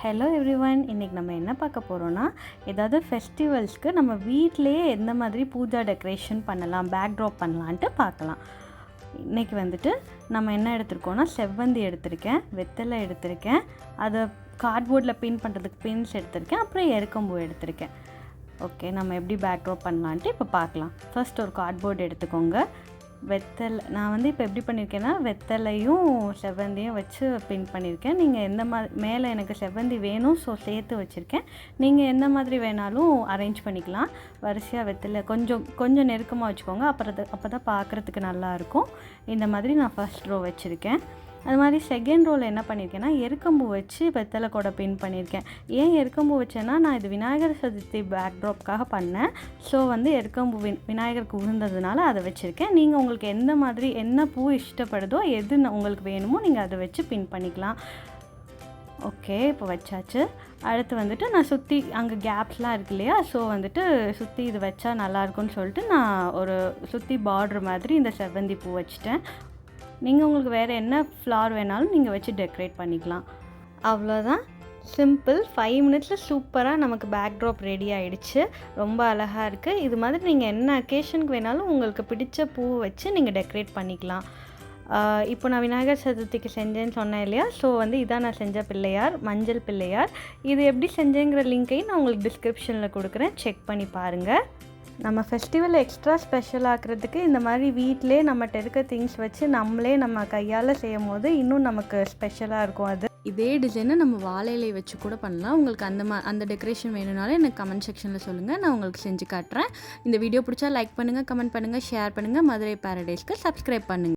Hello everyone, இன்றைக்கி நம்ம என்ன பார்க்க போகிறோன்னா, ஏதாவது ஃபெஸ்டிவல்ஸ்க்கு நம்ம வீட்டிலையே எந்த மாதிரி பூஜா டெக்கரேஷன் பண்ணலாம், பேக்ட்ராப் பண்ணலான்ட்டு பார்க்கலாம். இன்றைக்கி வந்துட்டு நம்ம என்ன எடுத்திருக்கோன்னா, செவ்வந்தி எடுத்திருக்கேன், வெத்தலை எடுத்திருக்கேன், அதை கார்ட்போர்டில் பின் பண்ணுறதுக்கு பின்ஸ் எடுத்திருக்கேன், அப்புறம் எருக்கம்பூ எடுத்திருக்கேன். ஓகே, நம்ம எப்படி பேக்ட்ராப் பண்ணலான்ட்டு இப்போ பார்க்கலாம். ஃபர்ஸ்ட் ஒரு கார்ட்போர்டு எடுத்துக்கோங்க. வெத்தலை நான் வந்து இப்போ எப்படி பண்ணியிருக்கேன்னா, வெத்தலையும் செவ்வந்தியும் வச்சு பின் பண்ணியிருக்கேன். நீங்கள் எந்த மாதிரி மேலே எனக்கு செவ்வந்தி வேணும், ஸோ சேர்த்து வச்சுருக்கேன். நீங்கள் எந்த மாதிரி வேணாலும் அரேஞ்ச் பண்ணிக்கலாம். வரிசையாக வெத்தலை கொஞ்சம் நெருக்கமாக வச்சுக்கோங்க, அப்போ தான் பார்க்குறதுக்கு நல்லாயிருக்கும். இந்த மாதிரி நான் ஃபர்ஸ்ட் ரோ வச்சுருக்கேன். அது மாதிரி செகண்ட் ரோவில் என்ன பண்ணியிருக்கேன்னா, எருக்கம்பூ வச்சு வெத்தலை கூட பின் பண்ணியிருக்கேன். ஏன் எருக்கம்பூ வச்சேன்னா, நான் இது விநாயகர் சதுர்த்தி பேக்ட்ராப்காக பண்ணேன். ஸோ வந்து எருக்கம்பூ விநாயகருக்கு உகந்ததுனால அதை வச்சுருக்கேன். நீங்கள் உங்களுக்கு எந்த மாதிரி என்ன பூ இஷ்டப்படுதோ, எது உங்களுக்கு வேணுமோ நீங்கள் அதை வச்சு பின் பண்ணிக்கலாம். ஓகே, இப்போ வச்சாச்சு. அடுத்து வந்துட்டு நான் சுற்றி அங்கே கேப்ஸ்லாம் இருக்கு இல்லையா, ஸோ வந்துட்டு சுற்றி இது வச்சா நல்லாயிருக்கும்னு சொல்லிட்டு நான் ஒரு சுற்றி பார்டர் மாதிரி இந்த செவ்வந்தி பூ வச்சுட்டேன். நீங்கள் உங்களுக்கு வேறு என்ன ஃப்ளார் வேணாலும் நீங்கள் வச்சு டெக்கரேட் பண்ணிக்கலாம். அவ்வளோதான், சிம்பிள். 5 மினிட்ஸில் சூப்பராக நமக்கு பேக்ட்ராப் ரெடி ஆகிடுச்சு. ரொம்ப அழகாக இருக்குது. இது மாதிரி நீங்கள் என்ன அக்கேஷனுக்கு வேணாலும் உங்களுக்கு பிடிச்ச பூ வச்சு நீங்கள் டெக்கரேட் பண்ணிக்கலாம். இப்போ நான் விநாயகர் சதுர்த்திக்கு செஞ்சேன்னு சொன்னேன் இல்லையா, ஸோ வந்து இதான் நான் செஞ்ச பிள்ளையார், மஞ்சள் பிள்ளையார். இது எப்படி செஞ்சேங்கிற லிங்க்கையும் நான் உங்களுக்கு டிஸ்கிரிப்ஷனில் கொடுக்குறேன், செக் பண்ணி பாருங்கள். நம்ம ஃபெஸ்டிவலை எக்ஸ்ட்ரா ஸ்பெஷல் ஆக்கிறதுக்கு இந்த மாதிரி வீட்டிலே நம்மகிட்ட இருக்க திங்ஸ் வச்சு நம்மளே நம்ம கையால் செய்யும் போது இன்னும் நமக்கு ஸ்பெஷலாக இருக்கும். அது இதே டிசைனை நம்ம வாழை இலை வச்சு கூட பண்ணலாம். உங்களுக்கு அந்த டெக்கரேஷன் வேணும்னாலும் எனக்கு கமெண்ட் செக்ஷனில் சொல்லுங்கள், நான் உங்களுக்கு செஞ்சு காட்டுறேன். இந்த வீடியோ பிடிச்சா லைக் பண்ணுங்கள், கமெண்ட் பண்ணுங்கள், ஷேர் பண்ணுங்கள். மதுரை பேரடைஸ்க்கு சப்ஸ்கிரைப் பண்ணுங்கள்.